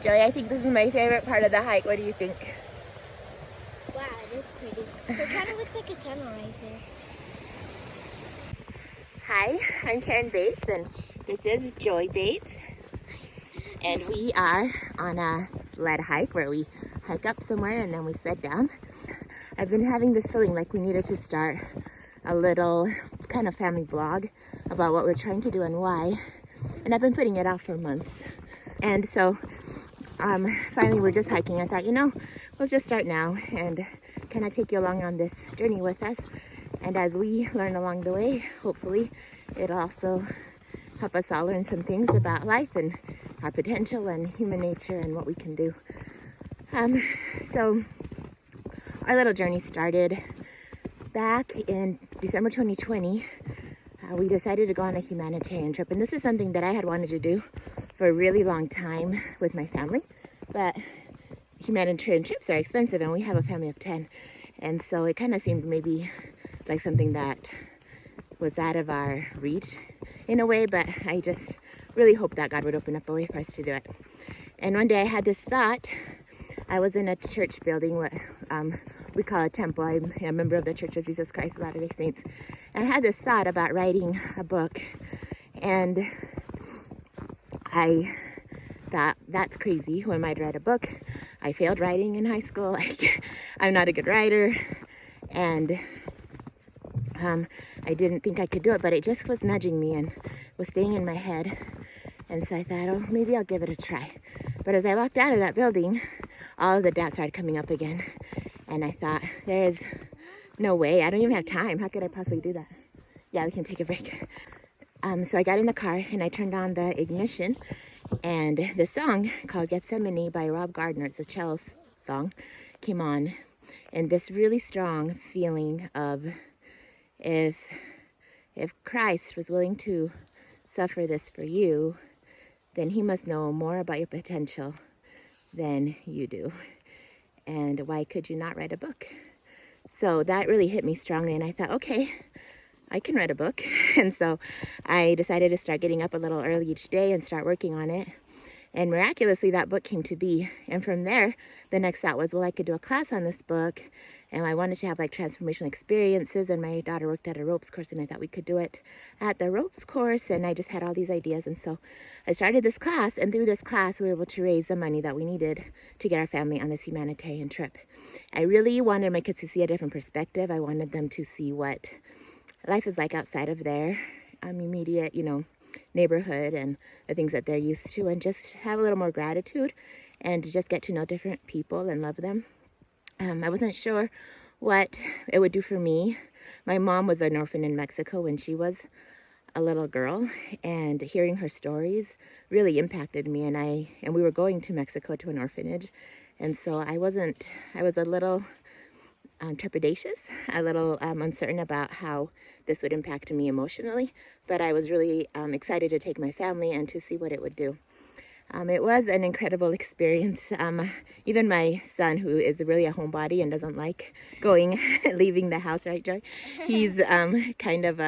Joey, I think this is my favorite part of the hike. What do you think? Wow, it is pretty. It kind of looks like a tunnel right there. Hi, I'm Karen Bates, and this is Joey Bates. And we are on a sled hike where we hike up somewhere and then we sled down. I've been having this feeling like we needed to start a little kind of family vlog about what we're trying to do and why. And I've been putting it off for months. And so finally we're just hiking. I thought, we'll just start now and kind of take you along on this journey with us. And as we learn along the way, hopefully it'll also help us all learn some things about life and our potential and human nature and what we can do. So our little journey started back in December 2020. We decided to go on a humanitarian trip, and this is something that I had wanted to do for a really long time with my family, but humanitarian trips are expensive and we have a family of 10, and so it kind of seemed maybe like something that was out of our reach in a way, but I just really hoped that God would open up a way for us to do it. And one day I had this thought. I was in a church building, what we call a temple. I'm a member of the Church of Jesus Christ of Latter-day Saints. And I had this thought about writing a book. And I thought, that's crazy. Who am I to write a book? I failed writing in high school. Like, I'm not a good writer. And I didn't think I could do it, but it just was nudging me and was staying in my head. And so I thought, oh, maybe I'll give it a try. But as I walked out of that building, all of the doubts started coming up again. And I thought, there's no way. I don't even have time. How could I possibly do that? Yeah, we can take a break. So I got in the car and I turned on the ignition. And the song called Gethsemane by Rob Gardner, it's a cello song, came on. And this really strong feeling of if Christ was willing to suffer this for you, then he must know more about your potential than you do. And why could you not write a book? So that really hit me strongly, and I thought, okay, I can write a book. And so I decided to start getting up a little early each day and start working on it. And miraculously, that book came to be. And from there, the next thought was, well, I could do a class on this book. And I wanted to have like transformational experiences. And my daughter worked at a ropes course, and I thought we could do it at the ropes course. And I just had all these ideas. And so I started this class. And through this class, we were able to raise the money that we needed to get our family on this humanitarian trip. I really wanted my kids to see a different perspective. I wanted them to see what life is like outside of their immediate, neighborhood and the things that they're used to, and just have a little more gratitude and to just get to know different people and love them. I wasn't sure what it would do for me. My mom was an orphan in Mexico when she was a little girl, and hearing her stories really impacted me. And we were going to Mexico to an orphanage, and so I was a little trepidatious, a little uncertain about how this would impact me emotionally, but I was really excited to take my family and to see what it would do. It was an incredible experience. Even my son, who is really a homebody and doesn't like leaving the house, right, Joy? He's kind of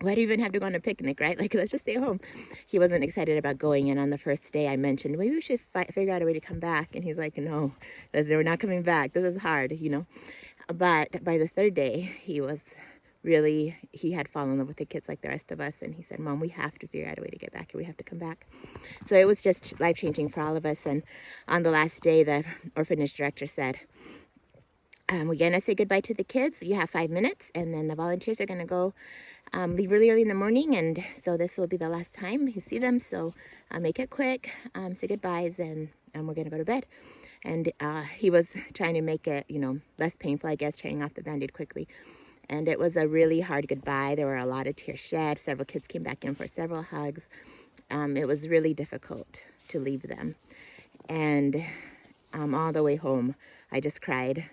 why do you even have to go on a picnic, right? Like, let's just stay home. He wasn't excited about going. And on the first day I mentioned, maybe we should figure out a way to come back. And he's like, no, we're not coming back. This is hard, But by the third day, he had fallen in love with the kids like the rest of us. And he said, Mom, we have to figure out a way to get back here. We have to come back. So it was just life-changing for all of us. And on the last day, the orphanage director said, we're going to say goodbye to the kids. You have 5 minutes. And then the volunteers are going to go leave really early in the morning, and so this will be the last time you see them, so make it quick, say goodbyes, and we're gonna go to bed. And he was trying to make it less painful, I guess, tearing off the band-aid quickly. And it was a really hard goodbye. There were a lot of tears shed. Several kids came back in for several hugs. It was really difficult to leave them, and all the way home I just cried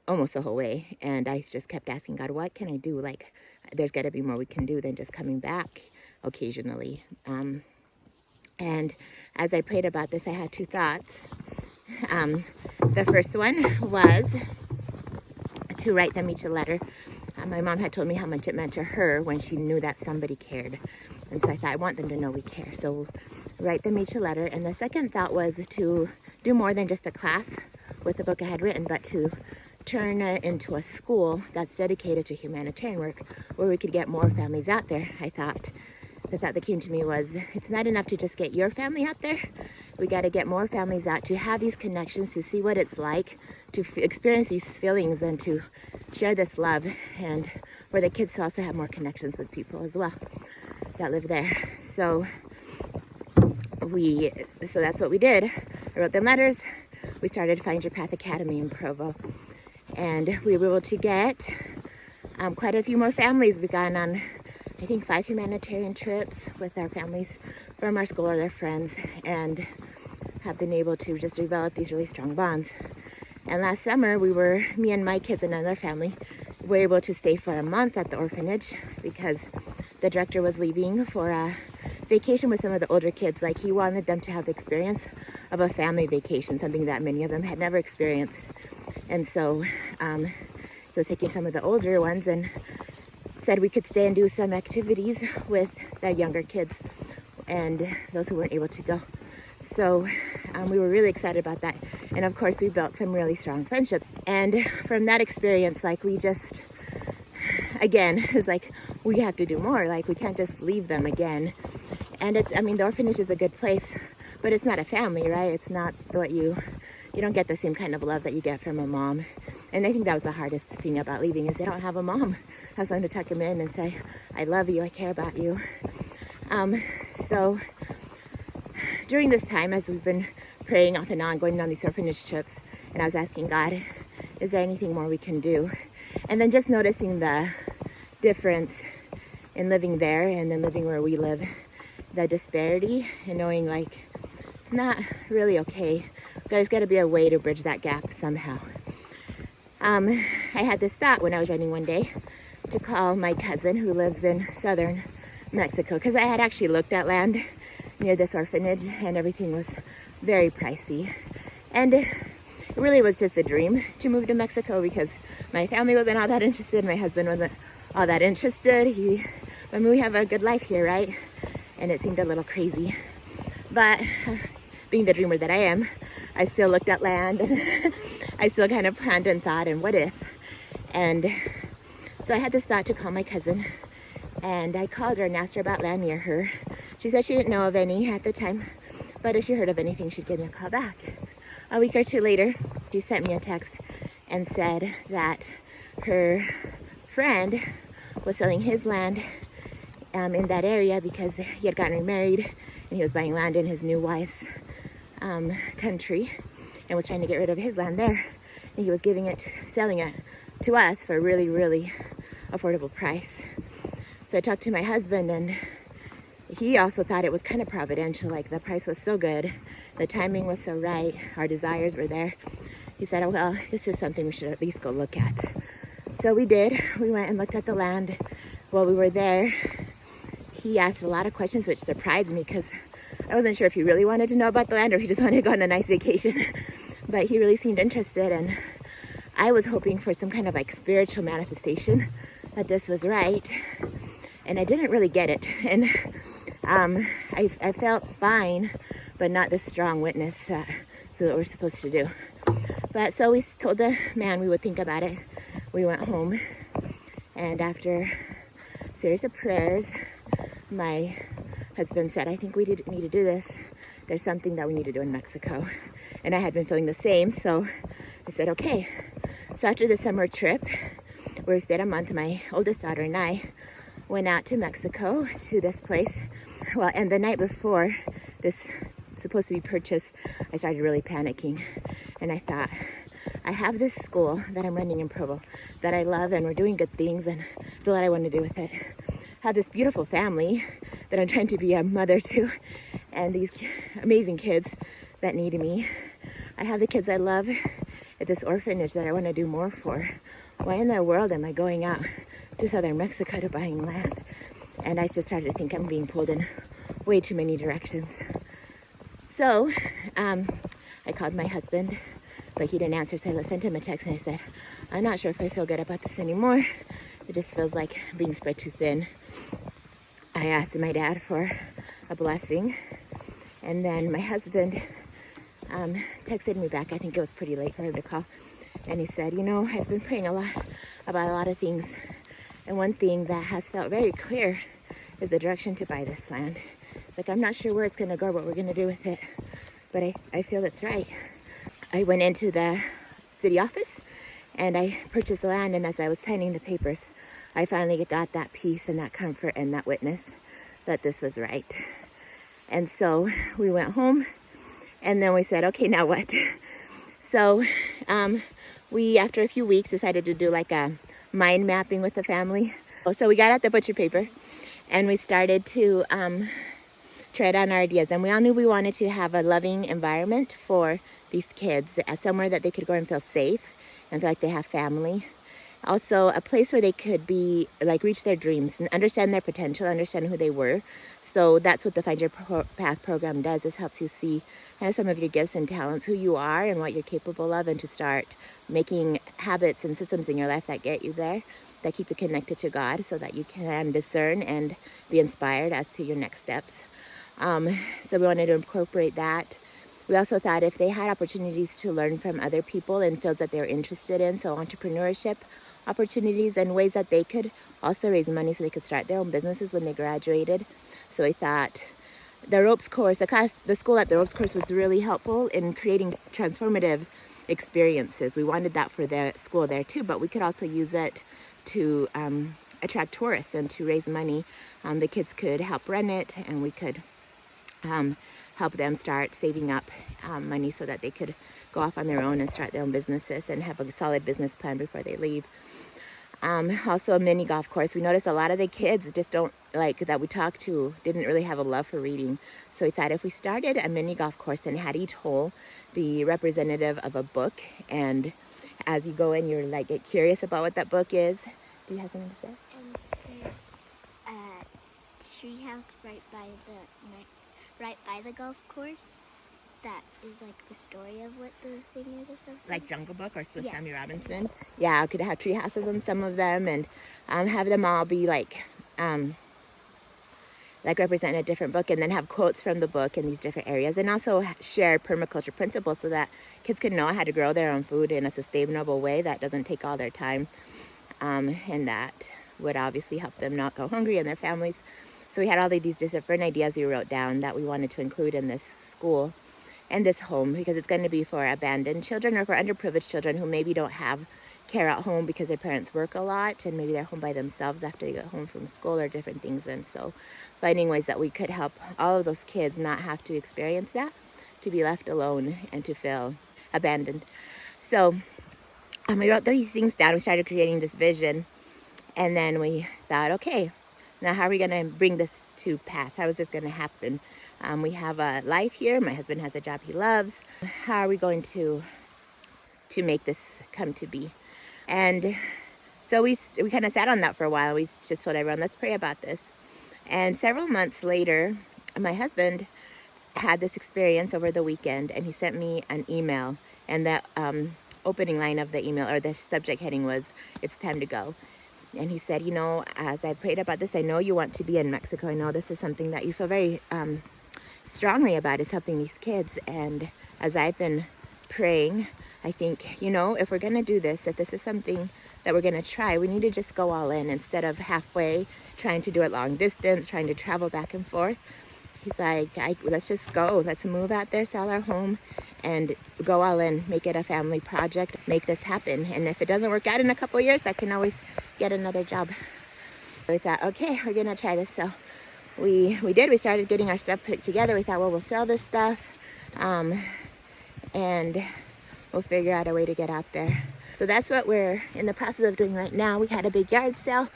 almost the whole way, and I just kept asking God, what can I do? Like, there's got to be more we can do than just coming back occasionally. And as I prayed about this, I had two thoughts. The first one was to write them each a letter. My mom had told me how much it meant to her when she knew that somebody cared. And so I thought, I want them to know we care. So we'll write them each a letter. And the second thought was to do more than just a class with the book I had written, but to turn it into a school that's dedicated to humanitarian work where we could get more families out there. I thought, the thought that came to me was, it's not enough to just get your family out there. We got to get more families out to have these connections, to see what it's like, to experience these feelings and to share this love, and for the kids to also have more connections with people as well that live there. So that's what we did. I wrote them letters. We started Find Your Path Academy in Provo, and we were able to get quite a few more families. We've gone on, I think, 5 humanitarian trips with our families from our school or their friends, and have been able to just develop these really strong bonds. And last summer, me and my kids and another family were able to stay for a month at the orphanage because the director was leaving for a vacation with some of the older kids. Like, he wanted them to have the experience of a family vacation, something that many of them had never experienced. And so he was taking some of the older ones and said we could stay and do some activities with the younger kids and those who weren't able to go. So we were really excited about that. And of course, we built some really strong friendships. And from that experience, like, we just, again, it's like, we have to do more. Like, we can't just leave them again. And the orphanage is a good place, but it's not a family, right? It's not what you don't get the same kind of love that you get from a mom. And I think that was the hardest thing about leaving, is they don't have a mom. Have someone to tuck them in and say, I love you, I care about you. So during this time, as we've been praying off and on, going on these orphanage trips, and I was asking God, is there anything more we can do? And then just noticing the difference in living there and then living where we live, the disparity, and knowing, like, it's not really okay. There's got to be a way to bridge that gap somehow. I had this thought when I was running one day to call my cousin who lives in southern Mexico, because I had actually looked at land near this orphanage and everything was very pricey. And it really was just a dream to move to Mexico because my family wasn't all that interested. My husband wasn't all that interested. We have a good life here, right? And it seemed a little crazy. But being the dreamer that I am, I still looked at land and I still kind of planned and thought, and what if? And so I had this thought to call my cousin, and I called her and asked her about land near her. She said she didn't know of any at the time, but if she heard of anything, she'd give me a call back. A week or two later, she sent me a text and said that her friend was selling his land in that area because he had gotten remarried and he was buying land in his new wife's country and was trying to get rid of his land there. And he was selling it to us for a really, really affordable price. So I talked to my husband, and he also thought it was kind of providential. Like, the price was so good, the timing was so right, our desires were there. He said, oh, well, this is something we should at least go look at. So we did. We went and looked at the land. While we were there, he asked a lot of questions, which surprised me because I wasn't sure if he really wanted to know about the land or he just wanted to go on a nice vacation. But he really seemed interested, and I was hoping for some kind of like spiritual manifestation that this was right. And I didn't really get it. And I felt fine, but not this strong witness to what we're supposed to do. But so we told the man we would think about it. We went home, and after a series of prayers, my husband said, I think we need to do this. There's something that we need to do in Mexico. And I had been feeling the same, so I said, okay. So after the summer trip, where we stayed a month, my oldest daughter and I went out to Mexico to this place. Well, and the night before this was supposed to be purchased, I started really panicking. And I thought, I have this school that I'm running in Provo that I love, and we're doing good things, and so what I want to do with it. I have this beautiful family that I'm trying to be a mother to, and these amazing kids that need me. I have the kids I love at this orphanage that I want to do more for. Why in the world am I going out to southern Mexico to buying land? And I just started to think I'm being pulled in way too many directions. So I called my husband, but he didn't answer, so I sent him a text and I said, I'm not sure if I feel good about this anymore. It just feels like being spread too thin. I asked my dad for a blessing, and then my husband texted me back. I think it was pretty late for him to call, and he said, you know, I've been praying a lot about a lot of things, and one thing that has felt very clear is the direction to buy this land. It's like, I'm not sure where it's going to go, what we're going to do with it, but I feel it's right. I went into the city office and I purchased the land, and as I was signing the papers, I finally got that peace and that comfort and that witness that this was right. And so we went home, and then we said, okay, now what? So we, after a few weeks, decided to do like a mind mapping with the family. So we got out the butcher paper and we started to try down our ideas. And we all knew we wanted to have a loving environment for these kids, somewhere that they could go and feel safe and feel like they have family. Also, a place where they could be, like, reach their dreams and understand their potential, understand who they were. So that's what the Find Your Path program does, is helps you see kind of some of your gifts and talents, who you are and what you're capable of, and to start making habits and systems in your life that get you there, that keep you connected to God, so that you can discern and be inspired as to your next steps. So we wanted to incorporate that. We also thought if they had opportunities to learn from other people in fields that they're interested in, so entrepreneurship opportunities and ways that they could also raise money so they could start their own businesses when they graduated. So we thought the ropes course, the school at the ropes course was really helpful in creating transformative experiences. We wanted that for the school there too, but we could also use it to attract tourists and to raise money. The kids could help run it, and we could help them start saving up money so that they could go off on their own and start their own businesses and have a solid business plan before they leave. Also a mini golf course. We noticed a lot of the kids just don't, like, that we talked to, didn't really have a love for reading. So we thought if we started a mini golf course and had each hole be representative of a book, and as you go in, you're like, get curious about what that book is. Do you have something to say? And there's a treehouse right by the golf course that is like the story of what the thing is or something. Like Jungle Book or Swiss Yeah. Family Robinson. Yeah, I could have tree houses on some of them, and have them all be like represent a different book, and then have quotes from the book in these different areas, and also share permaculture principles so that kids can know how to grow their own food in a sustainable way that doesn't take all their time, and that would obviously help them not go hungry and their families. So we had all of these different ideas we wrote down that we wanted to include in this school and this home, because it's going to be for abandoned children or for underprivileged children who maybe don't have care at home because their parents work a lot, and maybe they're home by themselves after they get home from school or different things. And so finding ways that we could help all of those kids not have to experience that, to be left alone and to feel abandoned. So we wrote these things down. We started creating this vision, and then we thought, okay, now how are we going to bring this to pass? How is this going to happen? We have a life here. My husband has a job he loves. How are we going to make this come to be? And so we kind of sat on that for a while. We just told everyone, let's pray about this. And several months later, my husband had this experience over the weekend, and he sent me an email. And the opening line of the email, or the subject heading, was, "It's time to go." And he said, you know, as I prayed about this, I know you want to be in Mexico. I know this is something that you feel very strongly about, is helping these kids. And as I've been praying, I think, you know, if we're going to do this, if this is something that we're going to try, we need to just go all in instead of halfway, trying to do it long distance, trying to travel back and forth. He's like, let's just go. Let's move out there, sell our home, and go all in, make it a family project, make this happen. And if it doesn't work out in a couple of years, I can always get another job. We thought, okay, we're gonna try this. So we did. We started getting our stuff put together. We thought, well, we'll sell this stuff, and we'll figure out a way to get out there. So that's what we're in the process of doing right now. We had a big yard sale.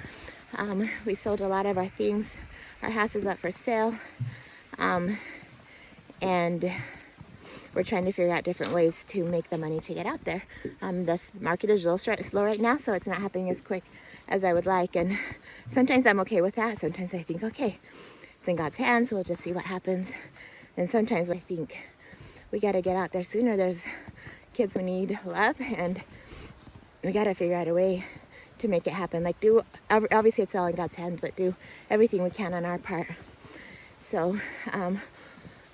We sold a lot of our things. Our house is up for sale. And we're trying to figure out different ways to make the money to get out there. The market is a little slow right now, so it's not happening as quick as I would like. And sometimes I'm okay with that. Sometimes I think, okay, it's in God's hands, we'll just see what happens. And sometimes I think we got to get out there sooner. There's kids who need love, and we got to figure out a way to make it happen. Like, obviously it's all in God's hands, but do everything we can on our part. So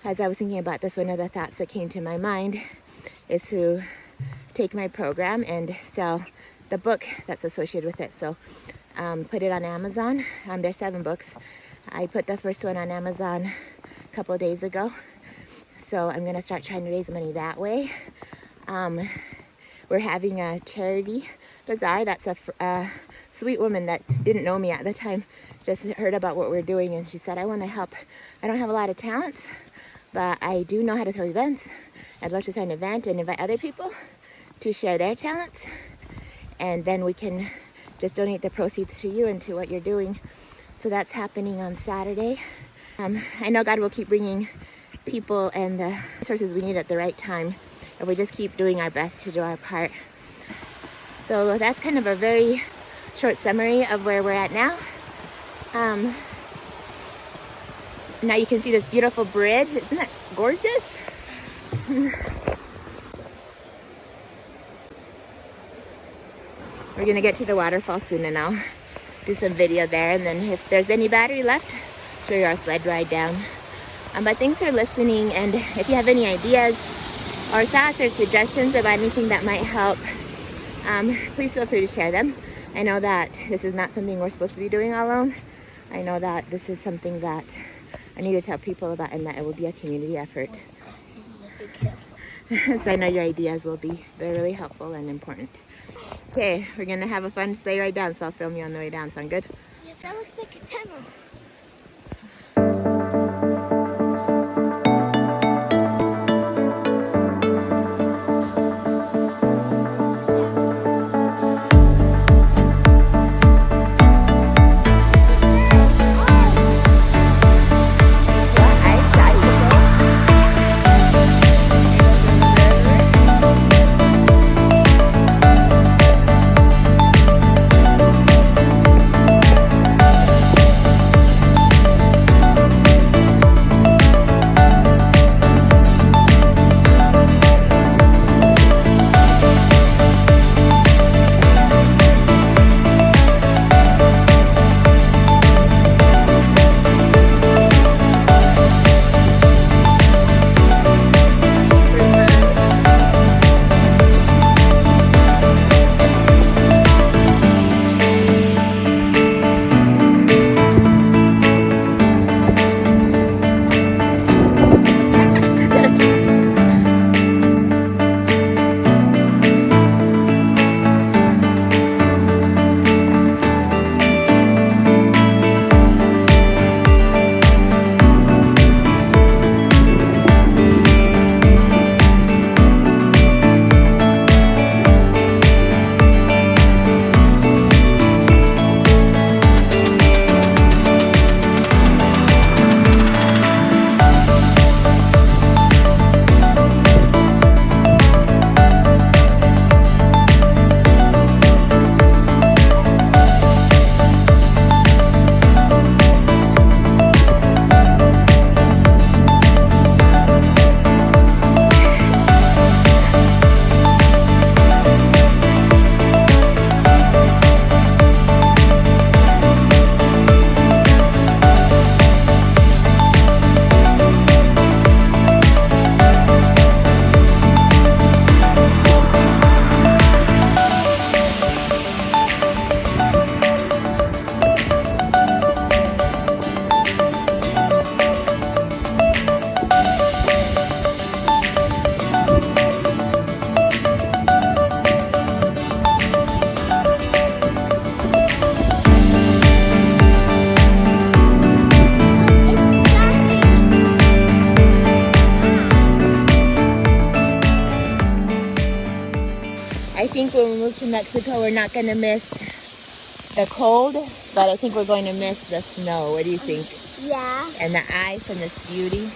as I was thinking about this, one of the thoughts that came to my mind is to take my program and sell the book that's associated with it. So put it on Amazon. There's 7 books. I put the first one on Amazon a couple of days ago. So I'm going to start trying to raise money that way. We're having a charity bazaar. That's a sweet woman that didn't know me at the time, just heard about what we're doing, and she said, I want to help. I don't have a lot of talents, but I do know how to throw events. I'd love to throw an event and invite other people to share their talents, and then we can just donate the proceeds to you and to what you're doing. So that's happening on Saturday. I know God will keep bringing people and the resources we need at the right time if we just keep doing our best to do our part. So that's kind of a very short summary of where we're at now. Now you can see this beautiful bridge. Isn't that gorgeous? We're gonna get to the waterfall soon, and I'll do some video there, and then if there's any battery left, show you our sled ride down. But thanks for listening, and if you have any ideas or thoughts or suggestions about anything that might help, please feel free to share them. I know that this is not something we're supposed to be doing alone. I know that this is something that I need to tell people about, and that it will be a community effort. So I know your ideas will be really helpful and important. Okay, we're gonna have a fun sleigh ride down, so I'll film you on the way down. Sound good? Yeah, that looks like a tunnel. think when we move to Mexico, we're not going to miss the cold, but I think we're going to miss the snow. What do you think? Yeah. And the ice and this beauty.